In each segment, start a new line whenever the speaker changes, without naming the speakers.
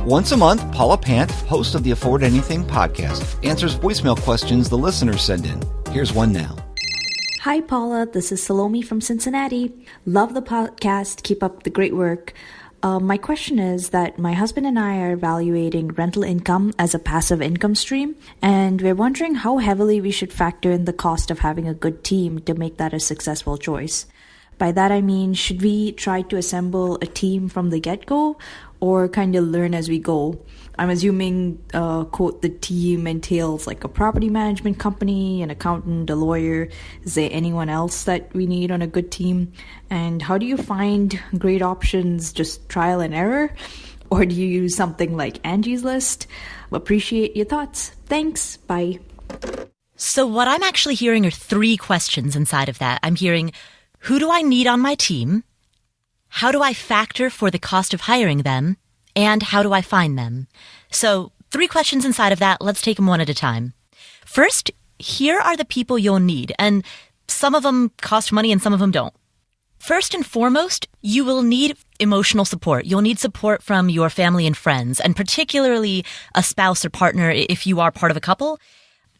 Once a month, Paula Pant, host of the Afford Anything podcast, answers voicemail questions the listeners send in. Here's one now.
Hi, Paula. This is Salome from Cincinnati. Love the podcast. Keep up the great work. My question is that my husband and I are evaluating rental income as a passive income stream, and we're wondering how heavily we should factor in the cost of having a good team to make that a successful choice. By that I mean, should we try to assemble a team from the get-go or kind of learn as we go? I'm assuming, quote, the team entails like a property management company, an accountant, a lawyer. Is there anyone else that we need on a good team? And how do you find great options? Just trial and error? Or do you use something like Angie's List? Appreciate your thoughts. Thanks. Bye.
So what I'm actually hearing are three questions inside of that. I'm hearing, who do I need on my team? How do I factor for the cost of hiring them? And how do I find them? So 3 questions inside of that. Let's take them one at a time. First, here are the people you'll need. And some of them cost money and some of them don't. First and foremost, you will need emotional support. You'll need support from your family and friends, and particularly a spouse or partner if you are part of a couple.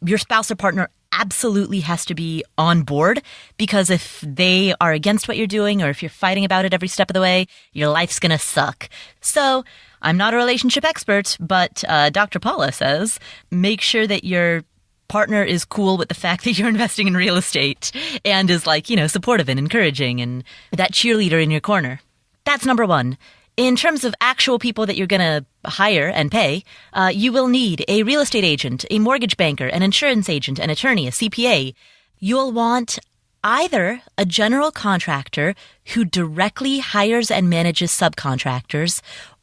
Your spouse or partner absolutely has to be on board, because if they are against what you're doing or if you're fighting about it every step of the way, your life's going to suck. So I'm not a relationship expert, but Dr. Paula says make sure that your partner is cool with the fact that you're investing in real estate and is supportive and encouraging and that cheerleader in your corner. That's number one. In terms of actual people that you're going to hire and pay, you will need a real estate agent, a mortgage banker, an insurance agent, an attorney, a CPA. You'll want either a general contractor who directly hires and manages subcontractors,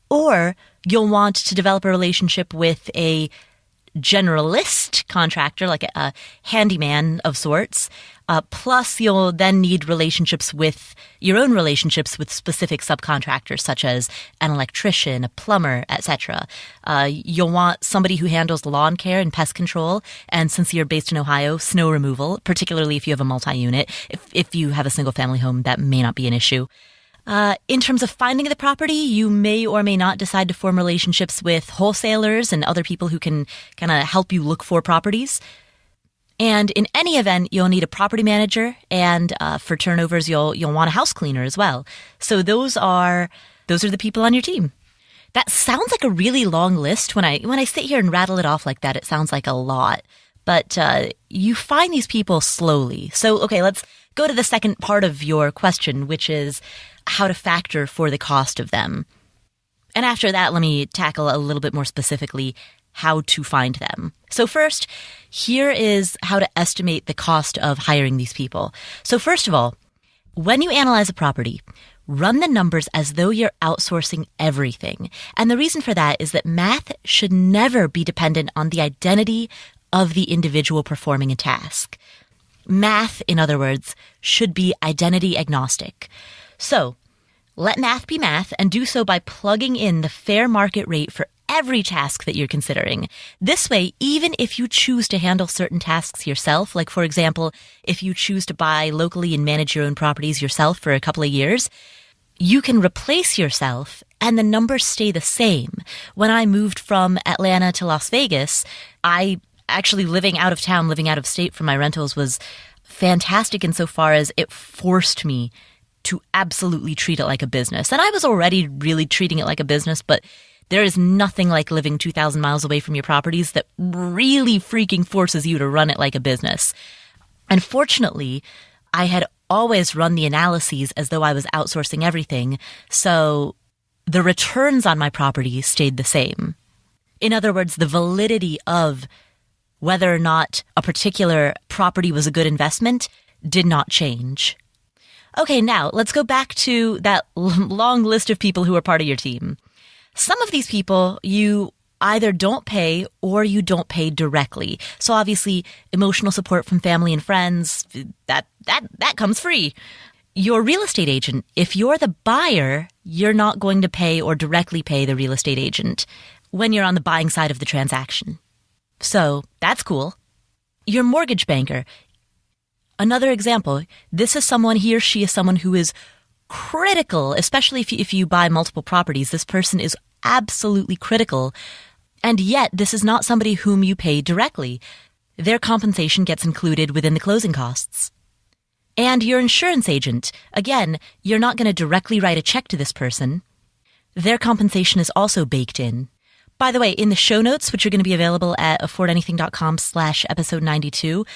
or you'll want to develop a relationship with a generalist contractor, like a handyman of sorts. Plus, you'll then need your own relationships with specific subcontractors, such as an electrician, a plumber, etc. You'll want somebody who handles lawn care and pest control, and since you're based in Ohio, snow removal, particularly if you have a multi-unit. If you have a single-family home, that may not be an issue. In terms of finding the property, you may or may not decide to form relationships with wholesalers and other people who can kind of help you look for properties. And in any event, you'll need a property manager, and for turnovers, you'll want a house cleaner as well. So those are the people on your team. That sounds like a really long list. When I sit here and rattle it off like that, it sounds like a lot. But you find these people slowly. So, okay, let's go to the second part of your question, which is how to factor for the cost of them. And after that, let me tackle a little bit more specifically how to find them. So first, here is how to estimate the cost of hiring these people. So first of all, when you analyze a property, run the numbers as though you're outsourcing everything. And the reason for that is that math should never be dependent on the identity of the individual performing a task. Math, in other words, should be identity agnostic. So let math be math, and do so by plugging in the fair market rate for every task that you're considering. This way, even if you choose to handle certain tasks yourself, like for example, if you choose to buy locally and manage your own properties yourself for a couple of years, you can replace yourself and the numbers stay the same. When I moved from Atlanta to Las Vegas, I actually living out of town, living out of state for my rentals was fantastic insofar as it forced me to absolutely treat it like a business. And I was already really treating it like a business, but there is nothing like living 2,000 miles away from your properties that really freaking forces you to run it like a business. And fortunately, I had always run the analyses as though I was outsourcing everything, so the returns on my property stayed the same. In other words, the validity of whether or not a particular property was a good investment did not change. Okay, now let's go back to that long list of people who are part of your team. Some of these people you either don't pay or you don't pay directly. So obviously, emotional support from family and friends, that comes free. Your real estate agent, if you're the buyer, you're not going to pay or directly pay the real estate agent when you're on the buying side of the transaction. So that's cool. Your mortgage banker, another example, he or she is someone who is critical, especially if you buy multiple properties. This person is absolutely critical. And yet, this is not somebody whom you pay directly. Their compensation gets included within the closing costs. And your insurance agent, again, you're not going to directly write a check to this person. Their compensation is also baked in. By the way, in the show notes, which are going to be available at affordanything.com/episode 92,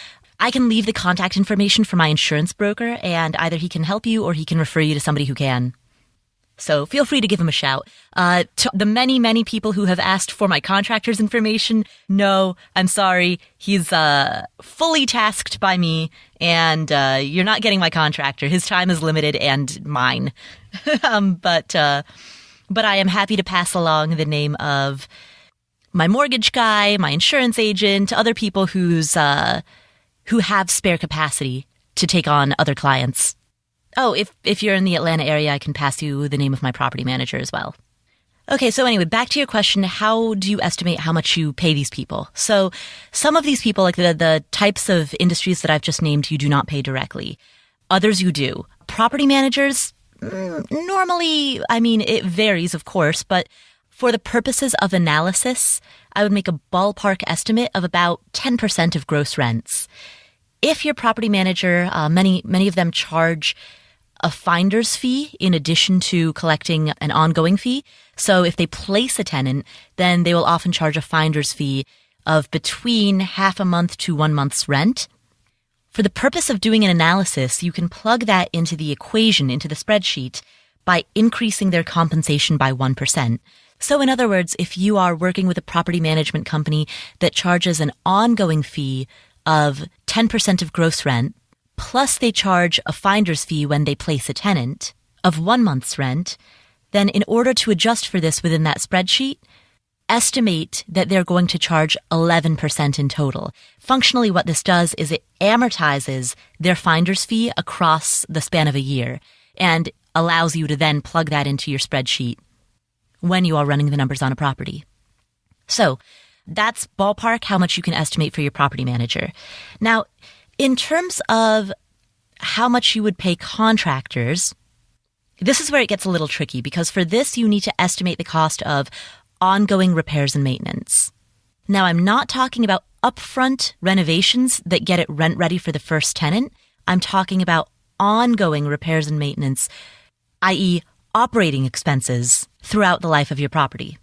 I can leave the contact information for my insurance broker, and either he can help you or he can refer you to somebody who can. So feel free to give him a shout. To the many, many people who have asked for my contractor's information, no, I'm sorry. He's fully tasked by me, and you're not getting my contractor. His time is limited, and mine. But I am happy to pass along the name of my mortgage guy, my insurance agent, other people who have spare capacity to take on other clients. Oh, if you're in the Atlanta area, I can pass you the name of my property manager as well. Okay, so anyway, back to your question, how do you estimate how much you pay these people? So some of these people, like the types of industries that I've just named, you do not pay directly. Others you do. Property managers, normally, I mean, it varies, of course, but for the purposes of analysis, I would make a ballpark estimate of about 10% of gross rents. If your property manager, many of them charge a finder's fee in addition to collecting an ongoing fee. So if they place a tenant, then they will often charge a finder's fee of between half a month to 1 month's rent. For the purpose of doing an analysis, you can plug that into the equation, into the spreadsheet, by increasing their compensation by 1%. So in other words, if you are working with a property management company that charges an ongoing fee of 10% of gross rent, plus they charge a finder's fee when they place a tenant of 1 month's rent, then in order to adjust for this within that spreadsheet, estimate that they're going to charge 11% in total. Functionally, what this does is it amortizes their finder's fee across the span of a year and allows you to then plug that into your spreadsheet when you are running the numbers on a property. So that's ballpark how much you can estimate for your property manager. Now, in terms of how much you would pay contractors, this is where it gets a little tricky because for this, you need to estimate the cost of ongoing repairs and maintenance. Now, I'm not talking about upfront renovations that get it rent ready for the first tenant. I'm talking about ongoing repairs and maintenance, i.e. operating expenses throughout the life of your property.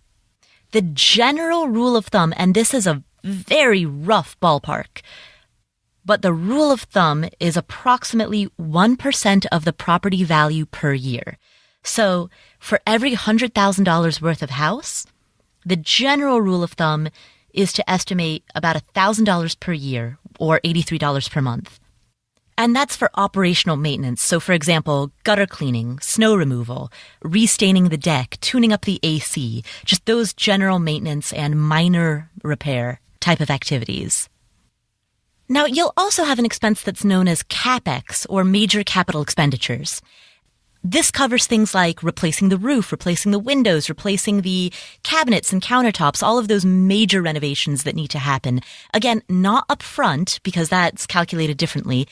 The general rule of thumb, and this is a very rough ballpark, but the rule of thumb is approximately 1% of the property value per year. So for every $100,000 worth of house, the general rule of thumb is to estimate about $1,000 per year or $83 per month. And that's for operational maintenance. So for example, gutter cleaning, snow removal, restaining the deck, tuning up the AC, just those general maintenance and minor repair type of activities. Now, you'll also have an expense that's known as CapEx, or major capital expenditures. This covers things like replacing the roof, replacing the windows, replacing the cabinets and countertops, all of those major renovations that need to happen. Again, not up front, because that's calculated differently,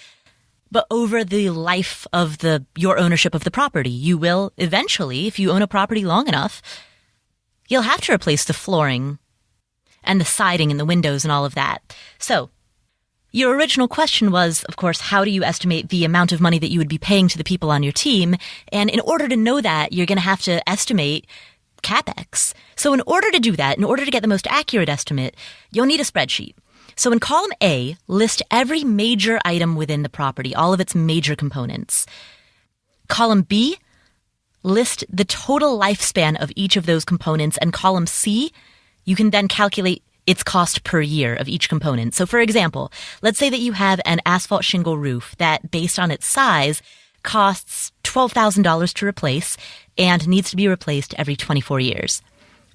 but over the life of your ownership of the property. You will eventually, if you own a property long enough, you'll have to replace the flooring and the siding and the windows and all of that. So, your original question was, of course, how do you estimate the amount of money that you would be paying to the people on your team? And in order to know that, you're going to have to estimate CapEx. So in order to do that, in order to get the most accurate estimate, you'll need a spreadsheet. So in column A, list every major item within the property, all of its major components. Column B, list the total lifespan of each of those components. And column C, you can then calculate its cost per year of each component. So for example, let's say that you have an asphalt shingle roof that, based on its size, costs $12,000 to replace and needs to be replaced every 24 years.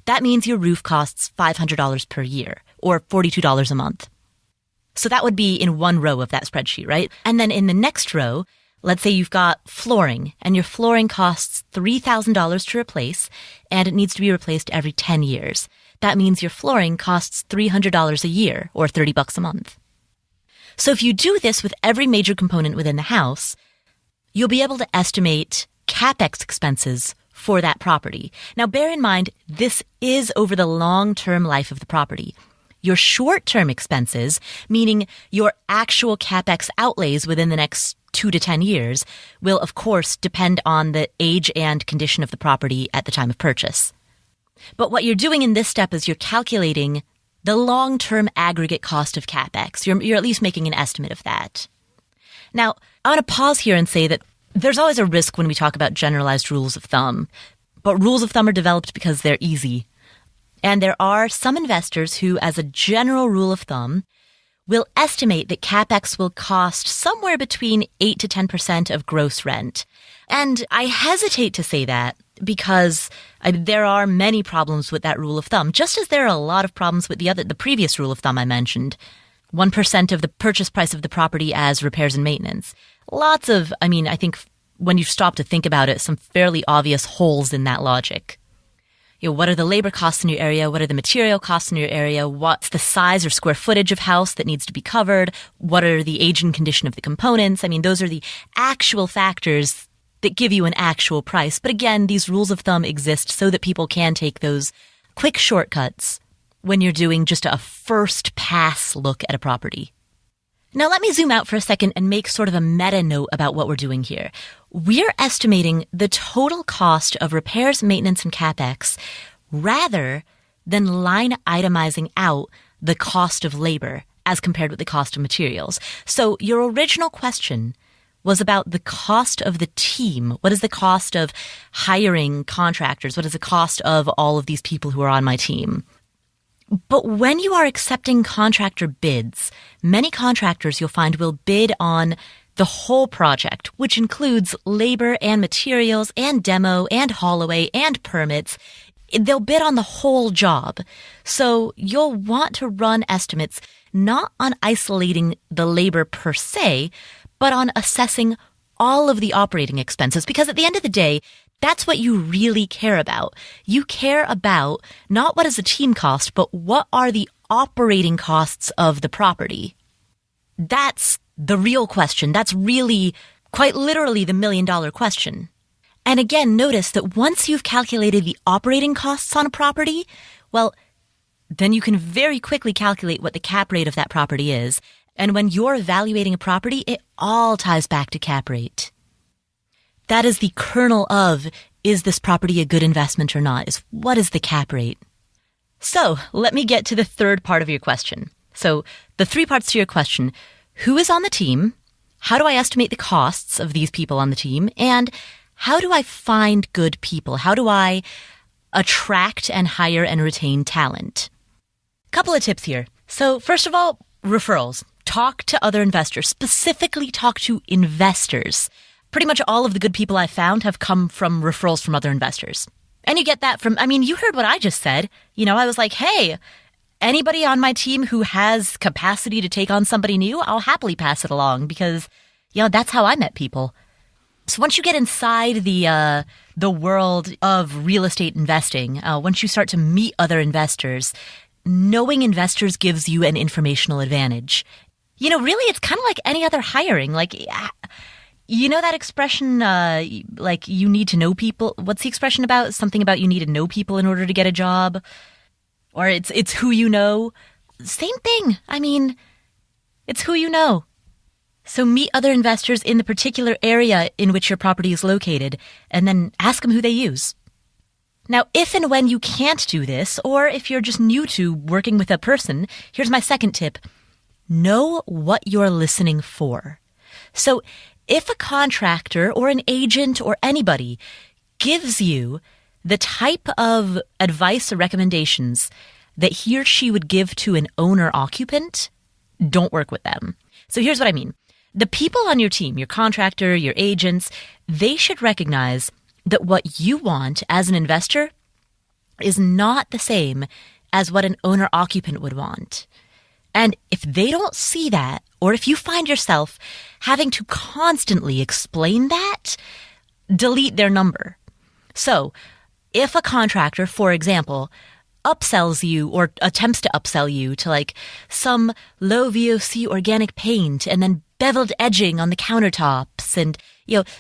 That means your roof costs $500 per year, or $42 a month. So that would be in one row of that spreadsheet, right? And then in the next row, let's say you've got flooring, and your flooring costs $3,000 to replace, and it needs to be replaced every 10 years. That means your flooring costs $300 a year, or $30 a month. So if you do this with every major component within the house, you'll be able to estimate CapEx expenses for that property. Now, bear in mind, this is over the long-term life of the property. Your short-term expenses, meaning your actual CapEx outlays within the next 2 to 10 years, will of course depend on the age and condition of the property at the time of purchase. But what you're doing in this step is you're calculating the long-term aggregate cost of CapEx. You're at least making an estimate of that. Now, I want to pause here and say that there's always a risk when we talk about generalized rules of thumb, but rules of thumb are developed because they're easy. And there are some investors who, as a general rule of thumb, will estimate that CapEx will cost somewhere between 8 to 10% of gross rent. And I hesitate to say that because there are many problems with that rule of thumb, just as there are a lot of problems with the previous rule of thumb I mentioned. 1% of the purchase price of the property as repairs and maintenance. Lots of, I think when you stop to think about it, some fairly obvious holes in that logic. What are the labor costs in your area? What are the material costs in your area? What's the size or square footage of house that needs to be covered? What are the age and condition of the components? Those are the actual factors that give you an actual price. But again, these rules of thumb exist so that people can take those quick shortcuts when you're doing just a first pass look at a property. Now let me zoom out for a second and make sort of a meta note about what we're doing here. We're estimating the total cost of repairs, maintenance, and CapEx rather than line itemizing out the cost of labor as compared with the cost of materials. So your original question was about the cost of the team. What is the cost of hiring contractors? What is the cost of all of these people who are on my team? But when you are accepting contractor bids, many contractors you'll find will bid on the whole project, which includes labor and materials and demo and haul-away and permits. They'll bid on the whole job. So you'll want to run estimates not on isolating the labor per se, but on assessing all of the operating expenses, because at the end of the day, that's what you really care about. You care about not what does the team cost, but what are the operating costs of the property. That's the real question. That's really, quite literally, the $1 million question. And again, notice that once you've calculated the operating costs on a property, well, then you can very quickly calculate what the cap rate of that property is. And when you're evaluating a property, it all ties back to cap rate. That is the kernel of, is this property a good investment or not, is what is the cap rate? So let me get to the third part of your question. So the 3 parts to your question: who is on the team? How do I estimate the costs of these people on the team? And how do I find good people? How do I attract and hire and retain talent? Couple of tips here. So first of all, referrals. Talk to other investors, specifically talk to investors. Pretty much all of the good people I've found have come from referrals from other investors. And you get that from, you heard what I just said. I was like, hey, anybody on my team who has capacity to take on somebody new, I'll happily pass it along because, that's how I met people. So once you get inside the world of real estate investing, once you start to meet other investors, knowing investors gives you an informational advantage. Really, it's kind of like any other hiring. That expression, you need to know people. What's the expression about? Something about you need to know people in order to get a job. Or it's who you know. Same thing. It's who you know. So meet other investors in the particular area in which your property is located, and then ask them who they use. Now, if and when you can't do this, or if you're just new to working with a person, here's my second tip. Know what you're listening for. So if a contractor or an agent or anybody gives you the type of advice or recommendations that he or she would give to an owner-occupant, don't work with them. So here's what I mean. The people on your team, your contractor, your agents, they should recognize that what you want as an investor is not the same as what an owner-occupant would want. And if they don't see that, or if you find yourself having to constantly explain that, delete their number. So if a contractor, for example, upsells you or attempts to upsell you to some low VOC organic paint and then beveled edging on the countertops and,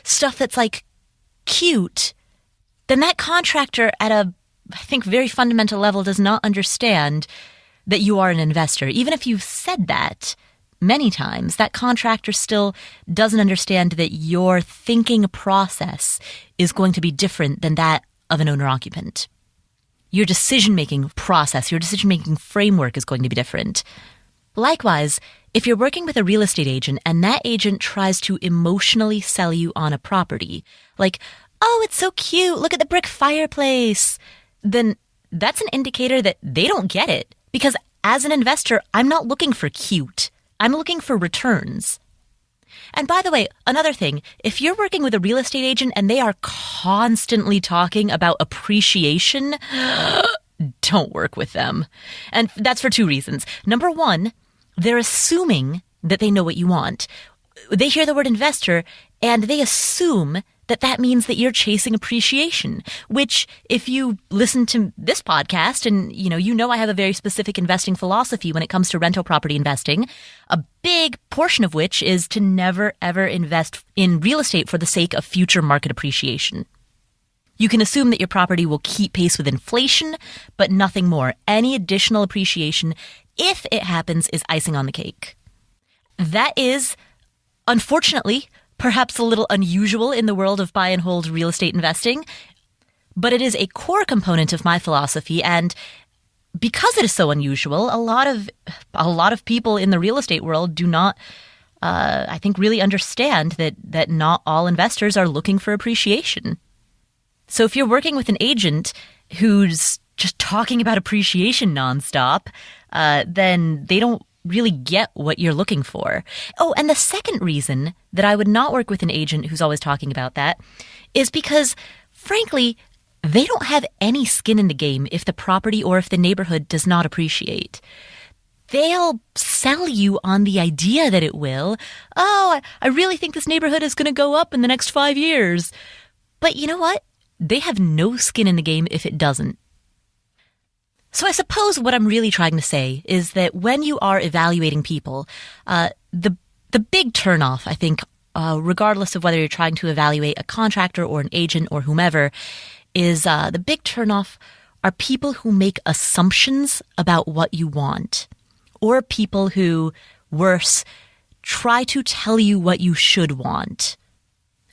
stuff that's cute, then that contractor at a, I think, very fundamental level does not understand that you are an investor. Even if you've said that many times, that contractor still doesn't understand that your thinking process is going to be different than that of an owner-occupant. Your decision-making process, your decision-making framework is going to be different. Likewise, if you're working with a real estate agent and that agent tries to emotionally sell you on a property, like, oh, it's so cute, look at the brick fireplace, then that's an indicator that they don't get it. Because as an investor, I'm not looking for cute. I'm looking for returns. And by the way, another thing, if you're working with a real estate agent and they are constantly talking about appreciation, don't work with them. And that's for two reasons. Number one, they're assuming that they know what you want. They hear the word investor and they assume that that means that you're chasing appreciation, which if you listen to this podcast and you know I have a very specific investing philosophy when it comes to rental property investing, a big portion of which is to never ever invest in real estate for the sake of future market appreciation. You can assume that your property will keep pace with inflation, but nothing more. Any additional appreciation, if it happens, is icing on the cake. That is, unfortunately, perhaps a little unusual in the world of buy and hold real estate investing, but it is a core component of my philosophy. And because it is so unusual, a lot of people in the real estate world do not, I think, really understand that not all investors are looking for appreciation. So if you're working with an agent who's just talking about appreciation nonstop, then they don't really get what you're looking for. Oh, and the second reason that I would not work with an agent who's always talking about that is because, frankly, they don't have any skin in the game if the property or if the neighborhood does not appreciate. They'll sell you on the idea that it will. Oh, I really think this neighborhood is going to go up in the next 5 years. But you know what? They have no skin in the game if it doesn't. So I suppose what I'm really trying to say is that when you are evaluating people, the big turnoff, I think, regardless of whether you're trying to evaluate a contractor or an agent or whomever, is the big turnoff are people who make assumptions about what you want, or people who, worse, try to tell you what you should want.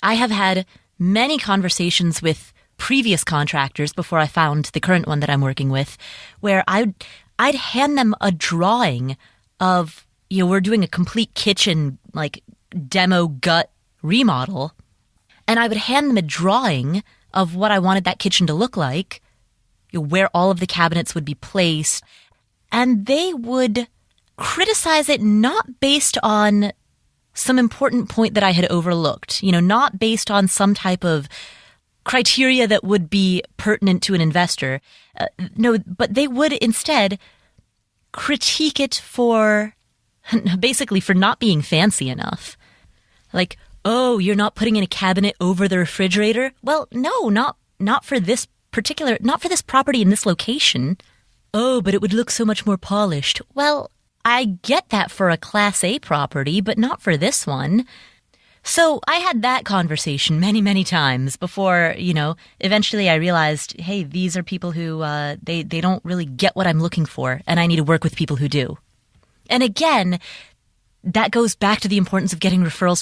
I have had many conversations with previous contractors before I found the current one that I'm working with, where I'd hand them a drawing of, we're doing a complete kitchen, like demo gut remodel, and I would hand them a drawing of what I wanted that kitchen to look like, where all of the cabinets would be placed, and they would criticize it not based on some important point that I had overlooked, not based on some type of criteria that would be pertinent to an investor. No, but they would instead critique it for not being fancy enough. Like, oh, you're not putting in a cabinet over the refrigerator? Well, no, not for this property in this location. Oh, but it would look so much more polished. Well, I get that for a Class A property, but not for this one. So I had that conversation many, many times before, eventually I realized, hey, these are people who, they don't really get what I'm looking for, and I need to work with people who do. And again, that goes back to the importance of getting referrals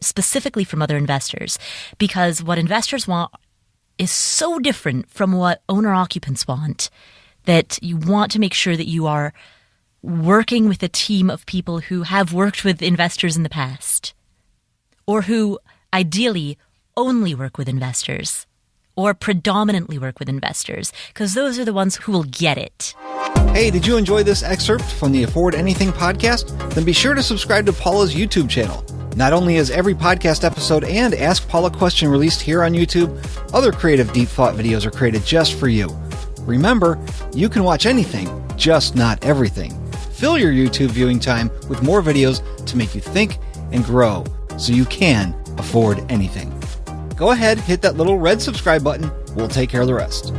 specifically from other investors, because what investors want is so different from what owner-occupants want, that you want to make sure that you are working with a team of people who have worked with investors in the past, or who ideally only work with investors, or predominantly work with investors, because those are the ones who will get it.
Hey, did you enjoy this excerpt from the Afford Anything podcast? Then be sure to subscribe to Paula's YouTube channel. Not only is every podcast episode and Ask Paula question released here on YouTube, other creative deep thought videos are created just for you. Remember, you can watch anything, just not everything. Fill your YouTube viewing time with more videos to make you think and grow, so you can afford anything. Go ahead, hit that little red subscribe button. We'll take care of the rest.